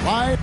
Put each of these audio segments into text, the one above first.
Live.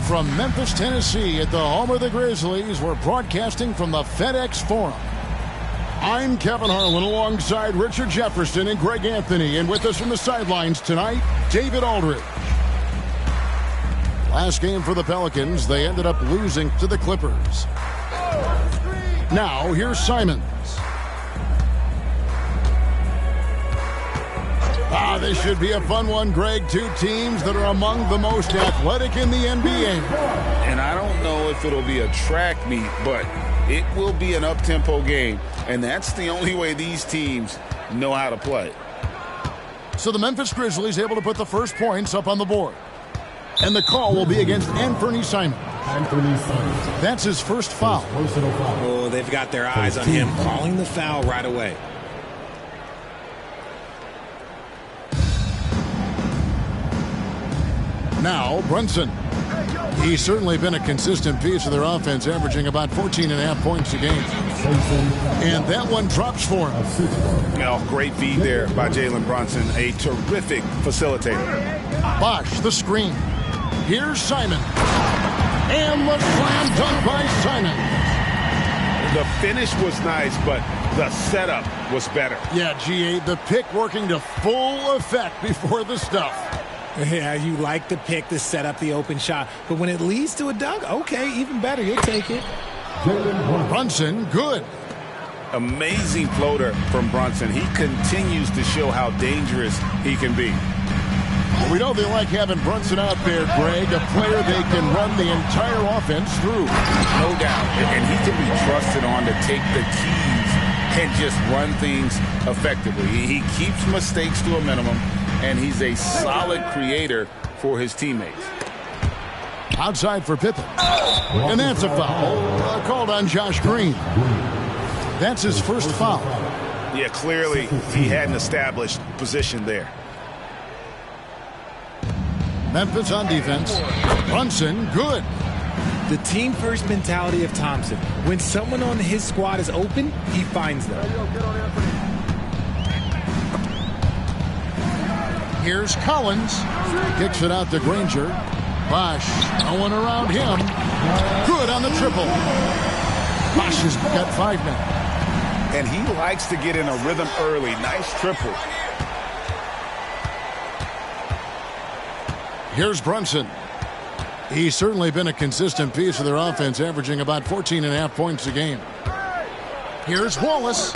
From Memphis, Tennessee, at the home of the Grizzlies, we're broadcasting from the FedEx Forum. I'm Kevin Harlan alongside Richard Jefferson and Greg Anthony, and with us from the sidelines tonight, David Aldridge. Last game for the Pelicans, they ended up losing to the Clippers. Now, here's Simons. This should be a fun one, Greg. Two teams that are among the most athletic in the NBA. And I don't know if it'll be a track meet, but it will be an up-tempo game. And that's the only way these teams know how to play. So the Memphis Grizzlies able to put the first points up on the board. And the call will be against Anthony Simons. That's his first foul. Oh, they've got their eyes on him, calling the foul right away. Now, Brunson. He's certainly been a consistent piece of their offense, averaging about 14.5 points a game. And that one drops for him. Great feed there by Jalen Brunson, a terrific facilitator. Bosh, the screen. Here's Simon. And the slam dunk by Simon. The finish was nice, but the setup was better. Yeah, G8, the pick working to full effect before the stuff. Yeah, you like to pick to set up the open shot, but when it leads to a dunk, okay, even better, you'll take it. Brunson, good. Amazing floater from Brunson. He continues to show how dangerous he can be. We know they like having Brunson out there, Greg, a player they can run the entire offense through. No doubt, and he can be trusted on to take the keys and just run things effectively. He keeps mistakes to a minimum, and he's a solid creator for his teammates. Outside for Pippen. And that's a foul. Called on Josh Green. That's his first foul. Yeah, clearly he hadn't established position there. Memphis on defense. Brunson, good. The team-first mentality of Thompson. When someone on his squad is open, he finds them. Here's Collins. Kicks it out to Granger. Bosch, no one around him. Good on the triple. Bosch has got 5 now. And he likes to get in a rhythm early. Nice triple. Here's Brunson. He's certainly been a consistent piece of their offense, averaging about 14.5 points a game. Here's Wallace.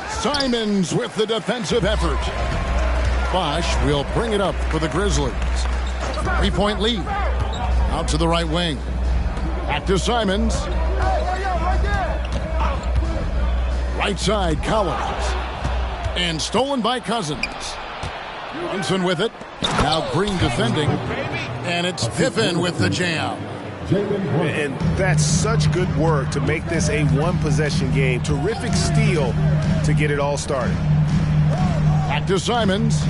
Simons with the defensive effort. Bosch will bring it up for the Grizzlies. 3-point lead. Out to the right wing. Back to Simons. Right side, Collins. And stolen by Cousins. Brunson with it. Now Green defending. And it's Pippen with the jam. And that's such good work to make this a one-possession game. Terrific steal to get it all started. Back to Simons.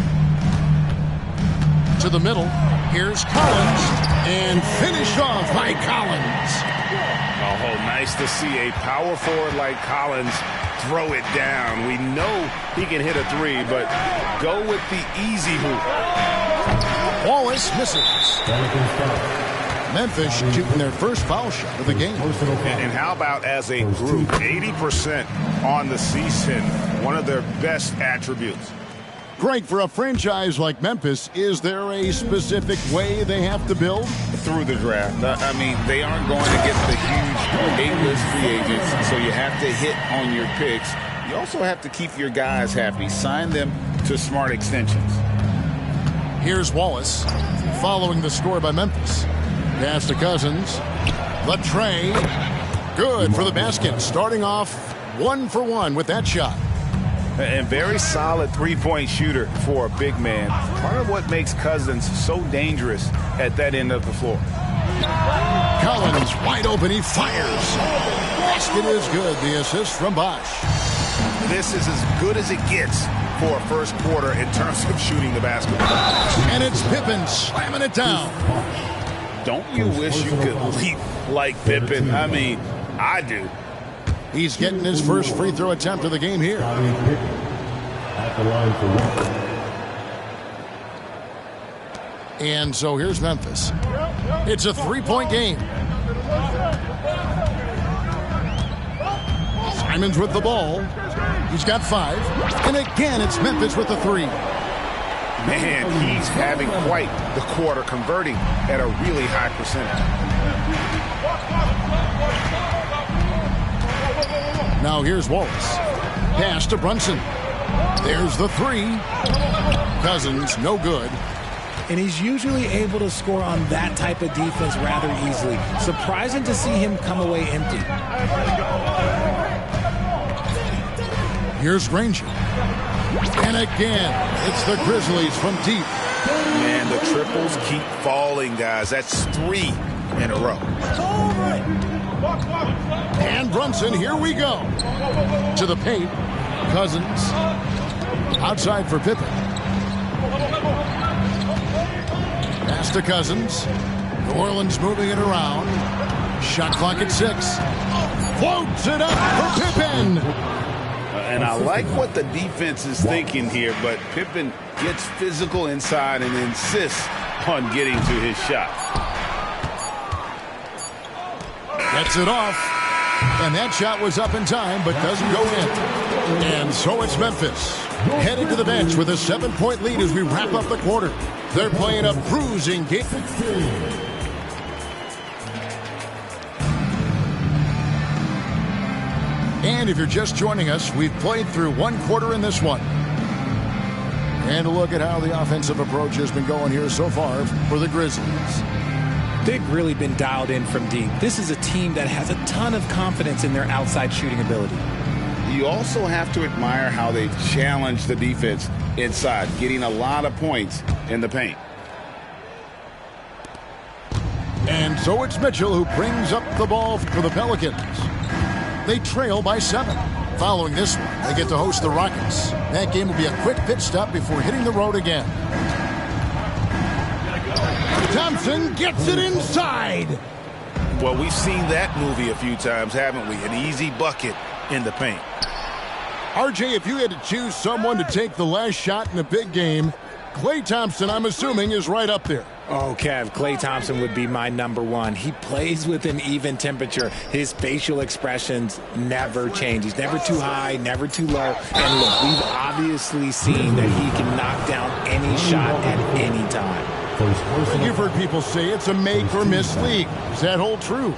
To the middle. Here's Collins. And finished off by Collins. Oh, nice to see a power forward like Collins throw it down. We know he can hit a three, but go with the easy hoop. Wallace misses. Memphis shooting their first foul shot of the game. And how about as a group? 80% on the season. One of their best attributes. Greg, for a franchise like Memphis, is there a specific way they have to build? Through the draft. I mean, they aren't going to get the huge A-list free agents, so you have to hit on your picks. You also have to keep your guys happy. Sign them to smart extensions. Here's Wallace, following the score by Memphis. Pass to Cousins. The tray. Good for the basket. Starting off 1 for 1 with that shot. And very solid three-point shooter for a big man. Part of what makes Cousins so dangerous at that end of the floor. Collins wide open. He fires. Basket is good. The assist from Bosch. This is as good as it gets for a first quarter in terms of shooting the basketball. And it's Pippen slamming it down. Don't you wish you could leap like Pippen? I mean, I do. He's getting his first free throw attempt of the game here. And so here's Memphis. It's a 3-point game. Simons with the ball. He's got 5. And again, it's Memphis with the 3. Man, he's having quite the quarter, converting at a really high percentage. Now here's Wallace. Pass to Brunson. There's the 3. Cousins, no good. And he's usually able to score on that type of defense rather easily. Surprising to see him come away empty. Here's Granger. And again, it's the Grizzlies from deep. Man, the triples keep falling, guys. That's 3 in a row. And Brunson, here we go. To the paint. Cousins. Outside for Pippen. Pass to Cousins. New Orleans moving it around. Shot clock at 6. Floats it up for Pippen. And I like what the defense is thinking here, but Pippen gets physical inside and insists on getting to his shot. Gets it off. And that shot was up in time, but doesn't go in. And so it's Memphis. Headed to the bench with a 7-point lead as we wrap up the quarter. They're playing a bruising game. And if you're just joining us, we've played through 1 quarter in this one. And a look at how the offensive approach has been going here so far for the Grizzlies. They've really been dialed in from deep. This is a team that has a ton of confidence in their outside shooting ability. You also have to admire how they've challenged the defense inside, getting a lot of points in the paint. And so it's Mitchell who brings up the ball for the Pelicans. They trail by 7. Following this one, they get to host the Rockets. That game will be a quick pit stop before hitting the road again. Thompson gets it inside. Well, we've seen that movie a few times, haven't we? An easy bucket in the paint. RJ, if you had to choose someone to take the last shot in a big game, Klay Thompson, I'm assuming, is right up there. Oh, Kev, Klay Thompson would be my #1. He plays with an even temperature. His facial expressions never change. He's never too high, never too low. And look, we've obviously seen that he can knock down any shot at any time. You've heard people say it's a make-or-miss league. Does that hold true?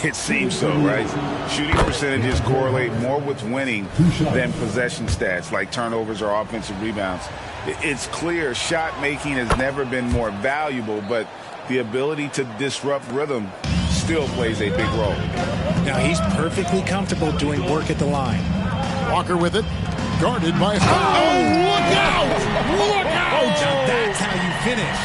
It seems so, right? Shooting percentages correlate more with winning than possession stats, like turnovers or offensive rebounds. It's clear shot making has never been more valuable, but the ability to disrupt rhythm still plays a big role. Now, he's perfectly comfortable doing work at the line. Walker with it, guarded by... Oh, look out! Look out! Oh, now that's how you finish.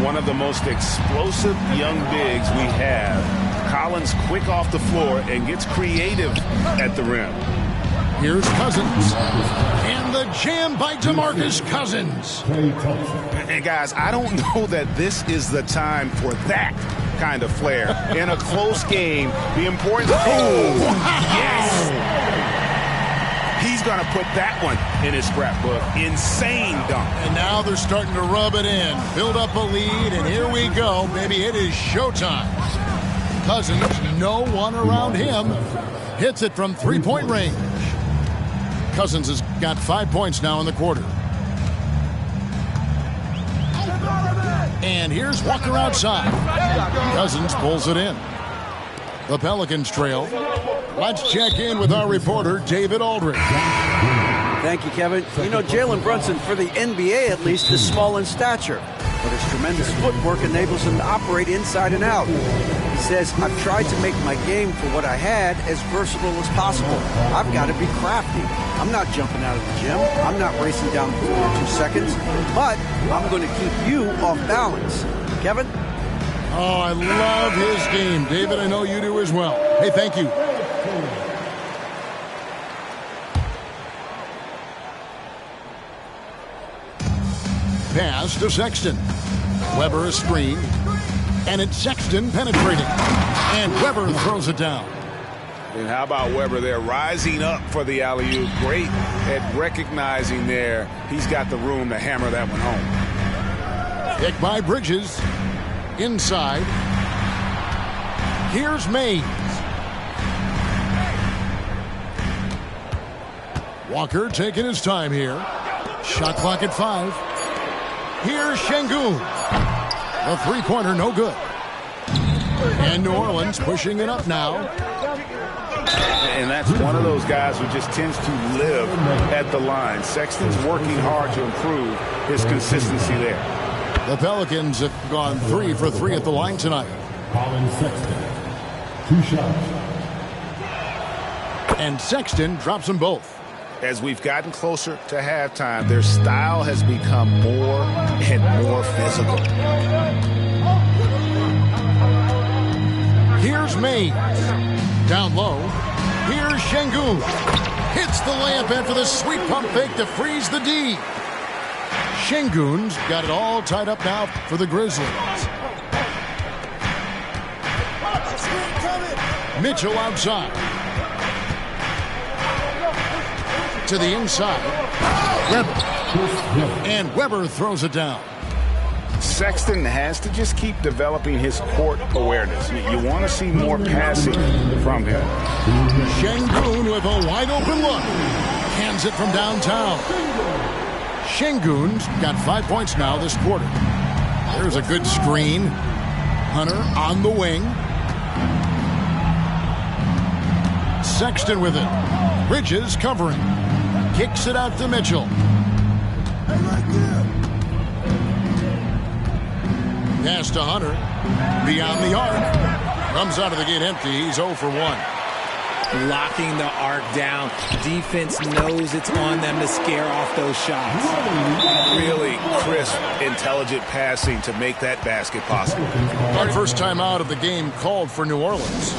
One of the most explosive young bigs we have. Collins quick off the floor and gets creative at the rim. Here's Cousins. And the jam by DeMarcus Cousins. And guys, I don't know that this is the time for that kind of flair. In a close game, the importance... Oh, yes! He's going to put that one in his scrapbook. Insane dunk. And now they're starting to rub it in. Build up a lead, and here we go. Maybe it is showtime. Cousins, no one around him. Hits it from three-point range. Cousins has got 5 points now in the quarter. And here's Walker outside. Cousins pulls it in. The Pelicans trail. Let's check in with our reporter, David Aldridge. Thank you, Kevin. You know, Jalen Brunson, for the NBA at least, is small in stature, but his tremendous footwork enables him to operate inside and out. He says, I've tried to make my game for what I had as versatile as possible. I've got to be crafty. I'm not jumping out of the gym. I'm not racing down the floor in 2 seconds, but I'm going to keep you off balance. Kevin? Oh, I love his game. David, I know you do as well. Hey, thank you. Pass to Sexton. Weber a screen. And it's Sexton penetrating. And Weber throws it down. And how about Weber there rising up for the alley-oop? Great at recognizing there. He's got the room to hammer that one home. Pick by Bridges. Inside. Here's Mays. Walker taking his time here. Shot clock at 5. Here's Şengün. The three-pointer, no good. And New Orleans pushing it up now. And that's one of those guys who just tends to live at the line. Sexton's working hard to improve his consistency there. The Pelicans have gone 3 for 3 at the line tonight. Colin Sexton, 2 shots. And Sexton drops them both. As we've gotten closer to halftime, their style has become more and more physical. Here's Mays. Down low. Here's Şengün. Hits the layup in for the sweet pump fake to freeze the D. Şengün's got it all tied up now for the Grizzlies. Mitchell outside. To the inside. Weber. And Weber throws it down. Sexton has to just keep developing his court awareness. You want to see more passing from him. Şengün with a wide open look. Hands it from downtown. Şengün's got 5 points now this quarter. There's a good screen. Hunter on the wing. Sexton with it. Bridges covering. Kicks it out to Mitchell. Pass to Hunter. Beyond the arc. Comes out of the gate empty. He's 0 for 1. Locking the arc down. Defense knows it's on them to scare off those shots. Really crisp, intelligent passing to make that basket possible. Our first time out of the game called for New Orleans.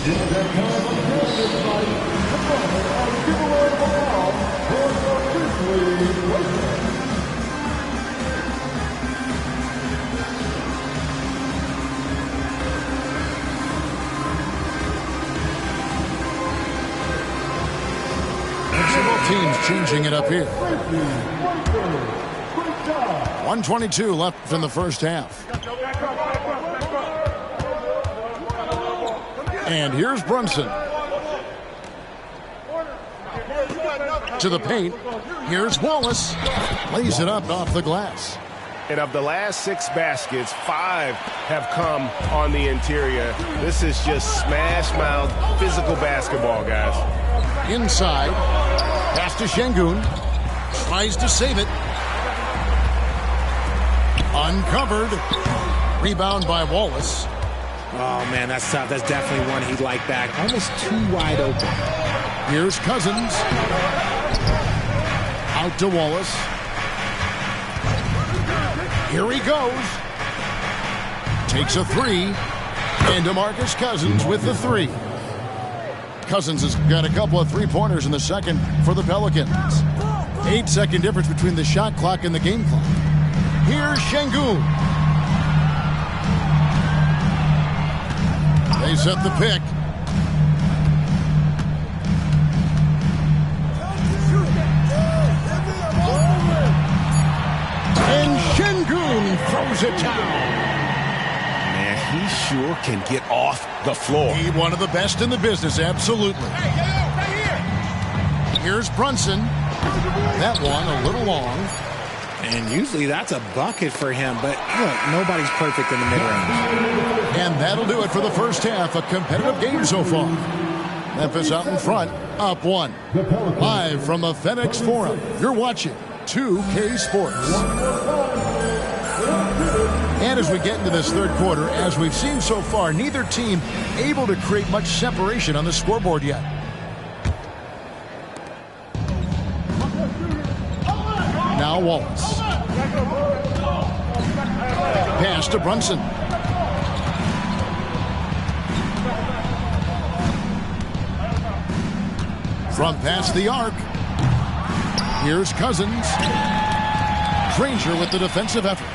teams changing it up here. 1:22 left in the first half. And here's Brunson. To the paint. Here's Wallace. Lays it up off the glass. And of the last 6 baskets, 5 have come on the interior. This is just smash mouth physical basketball, guys. Inside. Pass to Şengün. Tries to save it. Uncovered. Rebound by Wallace. Oh, man, that's tough. That's definitely one he'd like back. Almost too wide open. Here's Cousins. Out to Wallace. Here he goes. Takes a 3. And DeMarcus Cousins with the 3. Cousins has got a couple of three-pointers in the second for the Pelicans. 8-second difference between the shot clock and the game clock. Here's Şengün. They set the pick. And Şengün throws it down. Man, he sure can get off the floor. He's one of the best in the business, absolutely. Here's Brunson. That one a little long. And usually that's a bucket for him, but look, nobody's perfect in the mid-range. And that'll do it for the first half. A competitive game so far. Memphis out in front, up 1. Live from the FedEx Forum, you're watching 2K Sports. And as we get into this third quarter, as we've seen so far, neither team able to create much separation on the scoreboard yet. Now Wallace. Pass to Brunson. From past the arc. Here's Cousins. Granger with the defensive effort.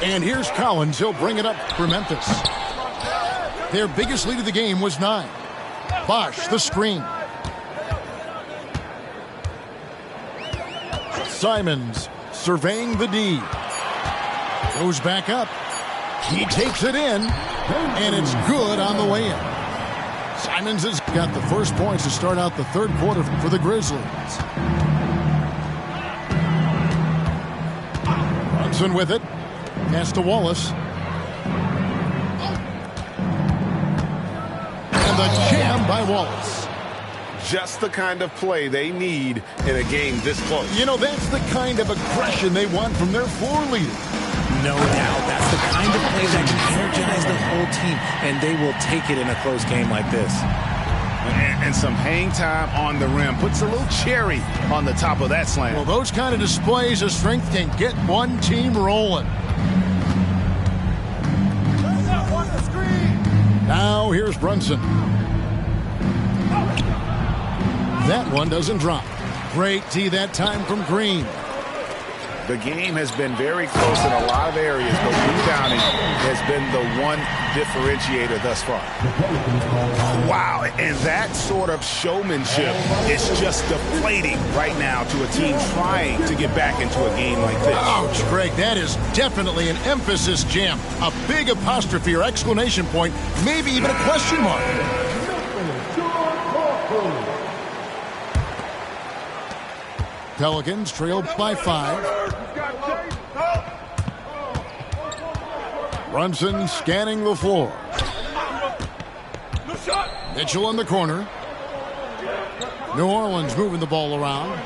And here's Collins. He'll bring it up for Memphis. Their biggest lead of the game was 9. Bosch, the screen. Simons surveying the D. Goes back up. He takes it in. And it's good on the way in. Simons has got the first points to start out the third quarter for the Grizzlies. Brunson with it. Pass to Wallace. And the jam by Wallace. Just the kind of play they need in a game this close. You know, that's the kind of aggression they want from their floor leader. No doubt. That's the kind of play that can energize the whole team, and they will take it in a close game like this. And some hang time on the rim. Puts a little cherry on the top of that slam. Well, those kind of displays of strength can get one team rolling. Now here's Brunson. That one doesn't drop. Great tee that time from Green. The game has been very close in a lot of areas, but rebounding has been the one differentiator thus far. Wow, and that sort of showmanship is just deflating right now to a team trying to get back into a game like this. Ouch, Greg, that is definitely an emphasis jam. A big apostrophe or exclamation point, maybe even a question mark. Pelicans trail by 5. Brunson scanning the floor. Mitchell in the corner. New Orleans moving the ball around.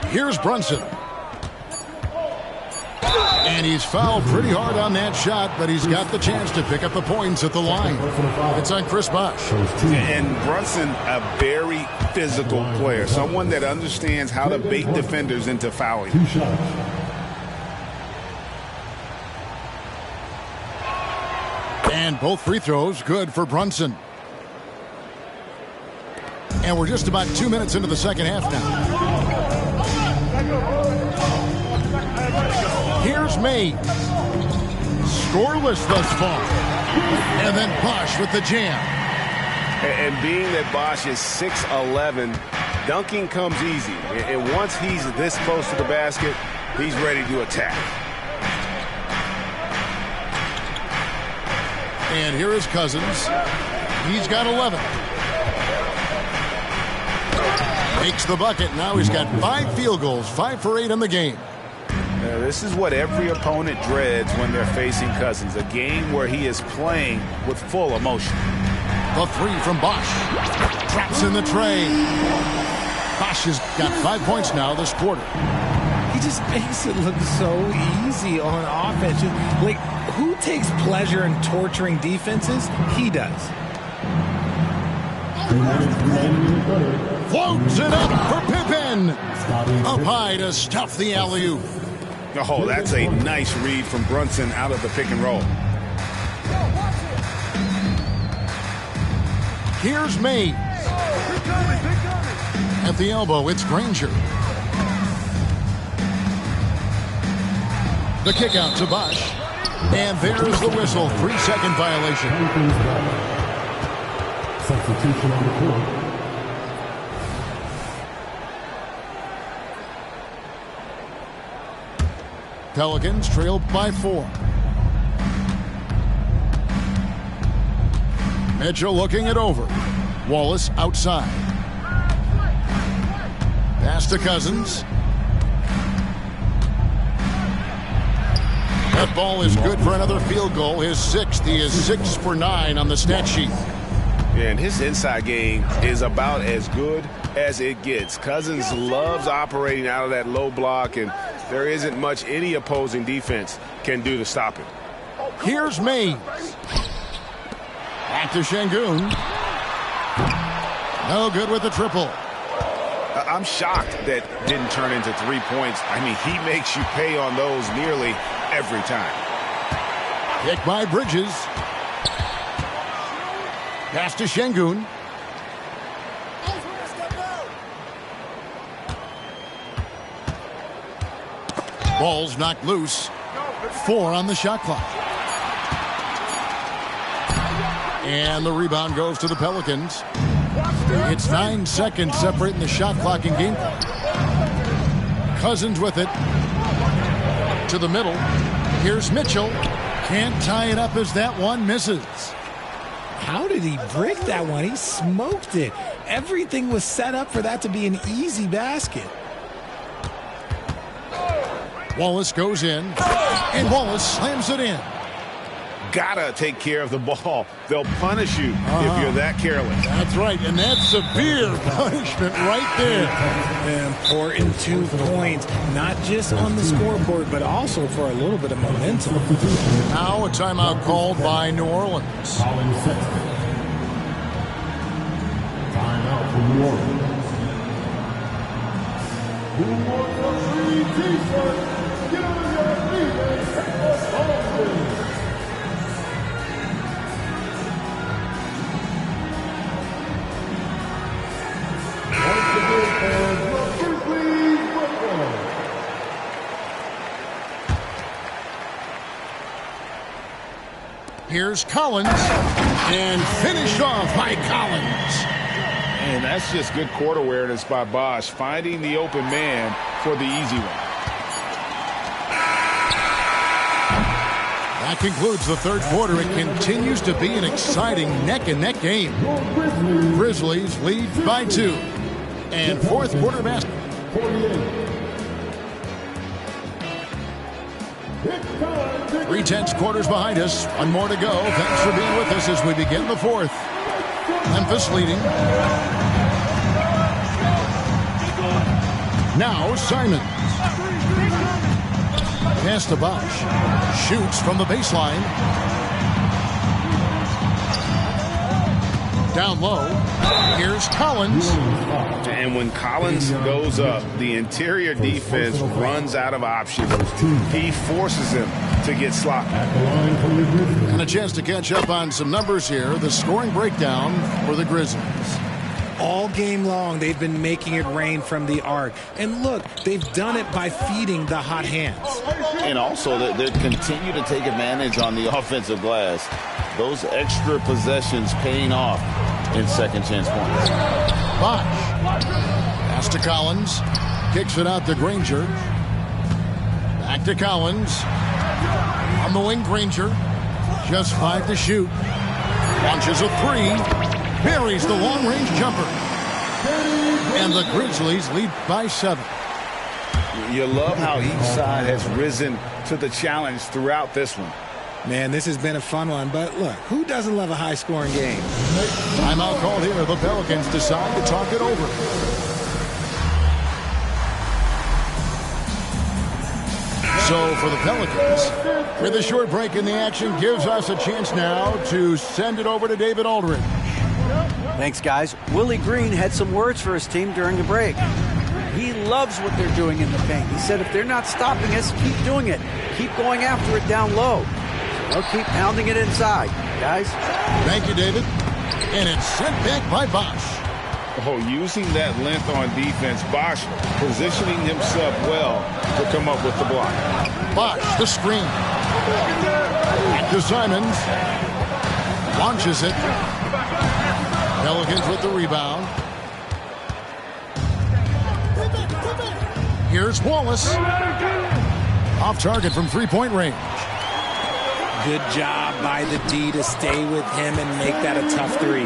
Here's Brunson. And he's fouled pretty hard on that shot, but he's got the chance to pick up the points at the line. It's on Chris Bosh. And Brunson, a very physical player, someone that understands how to bait defenders into fouling. And both free throws good for Brunson. And we're just about 2 minutes into the second half now. Here's May. Scoreless thus far. And then Bosh with the jam. And being that Bosch is 6'11", dunking comes easy. And once he's this close to the basket, he's ready to attack. And here is Cousins. He's got 11. Makes the bucket. Now he's got 5 field goals, 5 for 8 in the game. This is what every opponent dreads when they're facing Cousins, a game where he is playing with full emotion. The 3 from Bosch. Traps in the tray. Bosch has got 5 points now this quarter. He just makes it look so easy on offense. Like, who takes pleasure in torturing defenses? He does. Floats it up for Pippen. Up high to stuff the alley-oop. Oh, that's a nice read from Brunson out of the pick and roll. Here's Mays. At the elbow, it's Granger. The kick out to Bosch. And there's the whistle. 3-second violation. Substitution on the court. Pelicans trail by 4. Mitchell looking it over. Wallace outside. Pass to Cousins. That ball is good for another field goal. His 6th. He is 6 for 9 on the stat sheet. And his inside game is about as good as it gets. Cousins loves operating out of that low block, and there isn't much any opposing defense can do to stop him. Here's Mays. Back to Şengün. No good with the triple. I'm shocked that didn't turn into 3 points. I mean, he makes you pay on those nearly every time. Kick by Bridges. Pass to Şengün. Ball's knocked loose. 4 on the shot clock. And the rebound goes to the Pelicans. It's 9 seconds separating the shot clock and game clock. Cousins with it. To the middle. Here's Mitchell. Can't tie it up as that one misses. How did he break that one? He smoked it. Everything was set up for that to be an easy basket. Wallace goes in, and Wallace slams it in. Gotta take care of the ball. They'll punish you if you're that careless. That's right, and that's severe punishment right there. Important 2 points, not just on the scoreboard, but also for a little bit of momentum. Now a timeout called by New Orleans. Colin Sexton. Timeout for New Orleans. Who wants a free t-shirt? Get on your feet and take us home. Here's Collins, and finished off by Collins. And that's just good court awareness by Bosch, finding the open man for the easy one. That concludes the third quarter. It continues to be an exciting neck-and-neck game. Grizzlies lead by 2. And fourth quarter basketball. 3/10 quarters behind us. One more to go. Thanks for being with us as we begin the fourth. Memphis leading. Now Simons. Pass to Bosch. Shoots from the baseline. Down low. Here's Collins. And when Collins goes up, the interior defense runs out of options. He forces him to get sloppy. And a chance to catch up on some numbers here. The scoring breakdown for the Grizzlies. All game long, they've been making it rain from the arc. And look, they've done it by feeding the hot hands. And also, they continue to take advantage on the offensive glass. Those extra possessions paying off. in second chance points. Bosh. Pass to Collins. Kicks it out to Granger. Back to Collins. On the wing, Granger. Just 5 to shoot. Launches a 3. Buries the long-range jumper. And the Grizzlies lead by 7. You love how each side has risen to the challenge throughout this one. Man, this has been a fun one, but look, who doesn't love a high-scoring game? Timeout called here. The Pelicans decide to talk it over. So for the Pelicans, with a short break in the action, gives us a chance now to send it over to David Aldridge. Thanks, guys. Willie Green had some words for his team during the break. He loves what they're doing in the paint. He said if they're not stopping us, keep doing it. Keep going after it down low. They'll keep pounding it inside, guys. Thank you, David. And it's sent back by Bosh. Oh, using that length on defense, Bosh positioning himself well to come up with the block. Bosh, the screen. Back to Simons. Launches it. Pelicans with the rebound. Here's Wallace. Off target from three-point range. Good job by the D to stay with him and make that a tough 3.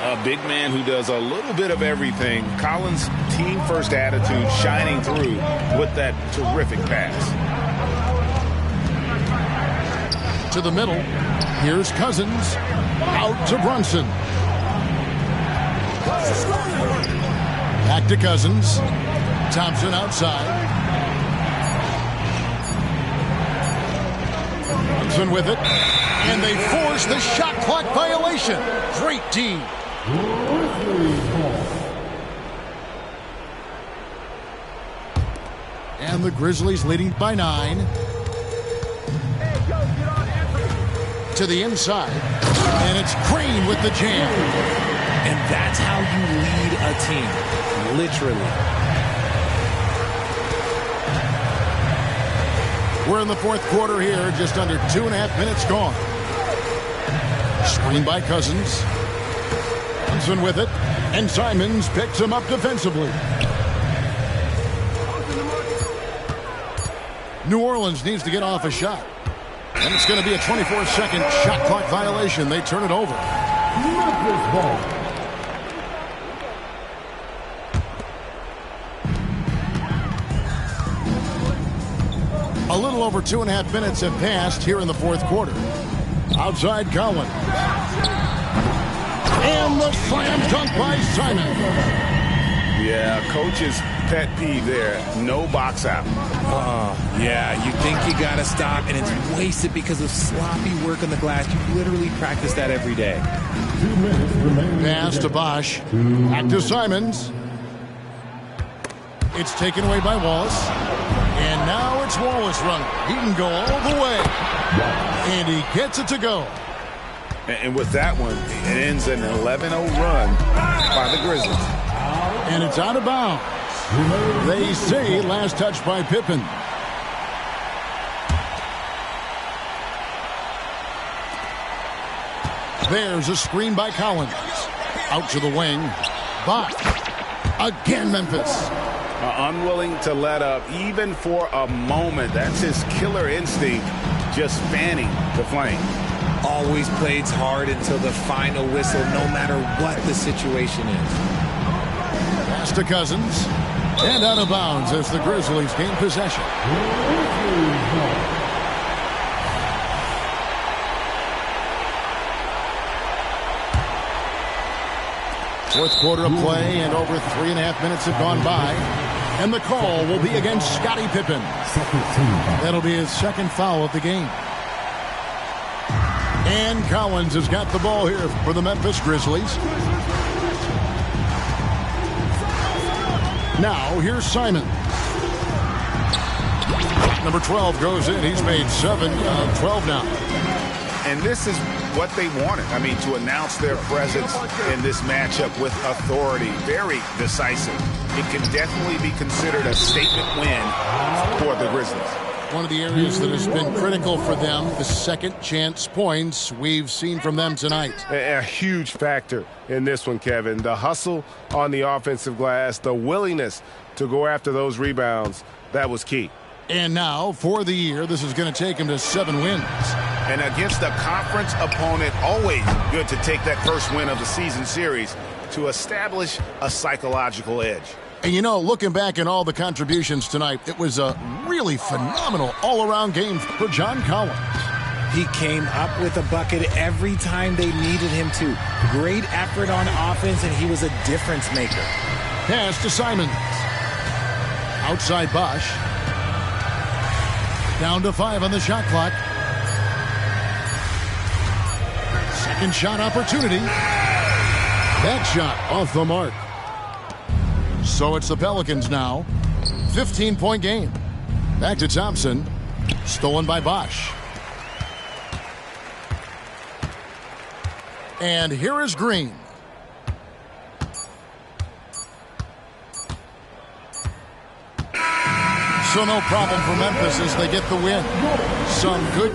A big man who does a little bit of everything. Collins' team-first attitude shining through with that terrific pass. To the middle. Here's Cousins. Out to Brunson. Back to Cousins. Thompson outside. Brunson with it. And they force the shot clock violation. Great D. And the Grizzlies leading by 9. To the inside. And it's Green with the jam. And that's how you lead a team. Literally. We're in the fourth quarter here. Just under 2.5 minutes gone. Screen by Cousins. Brunson with it. And Simons picks him up defensively. New Orleans needs to get off a shot. And it's going to be a 24-second shot clock violation. They turn it over. A little over 2.5 minutes have passed here in the fourth quarter. Outside Collins. And the slam dunk by Simon. Yeah, coach's pet peeve there. No box out. Yeah, you think you got to stop, and it's wasted because of sloppy work on the glass. You literally practice that every day. 2 minutes remaining. Pass to Bosh. Back to Simons. It's taken away by Wallace. And now it's Wallace running. He can go all the way. And he gets it to go. And with that one, it ends an 11-0 run by the Grizzlies. And it's out of bounds. They say last touch by Pippen. There's a screen by Collins. Out to the wing. Bosh. Again, Memphis. Unwilling to let up even for a moment. That's his killer instinct, just fanning the flame. Always plays hard until the final whistle, no matter what the situation is. Pass to Cousins. And out of bounds as the Grizzlies gain possession. Fourth quarter of play, and over 3.5 minutes have gone by. And the call will be against Scottie Pippen. That'll be his second foul of the game. And Collins has got the ball here for the Memphis Grizzlies. Now, here's Simon. Number 12 goes in. He's made 7 of 12 now. And this is what they wanted. I mean, to announce their presence in this matchup with authority. Very decisive. It can definitely be considered a statement win for the Grizzlies. one of the areas that has been critical for them, the second chance points we've seen from them tonight. A huge factor in this one, Kevin. The hustle on the offensive glass, the willingness to go after those rebounds, that was key. And now, for the year, this is going to take him to 7 wins. And against a conference opponent, always good to take that first win of the season series to establish a psychological edge. And you know, looking back at all the contributions tonight, it was a really phenomenal all-around game for John Collins. He came up with a bucket every time they needed him to. Great effort on offense, and he was a difference maker. Pass to Simons. Outside Bosch. Down to 5 on the shot clock. Second shot opportunity. That shot off the mark. So it's the Pelicans now. 15-point game. Back to Thompson. Stolen by Bosch. And here is Green. So no problem for Memphis as they get the win. Some good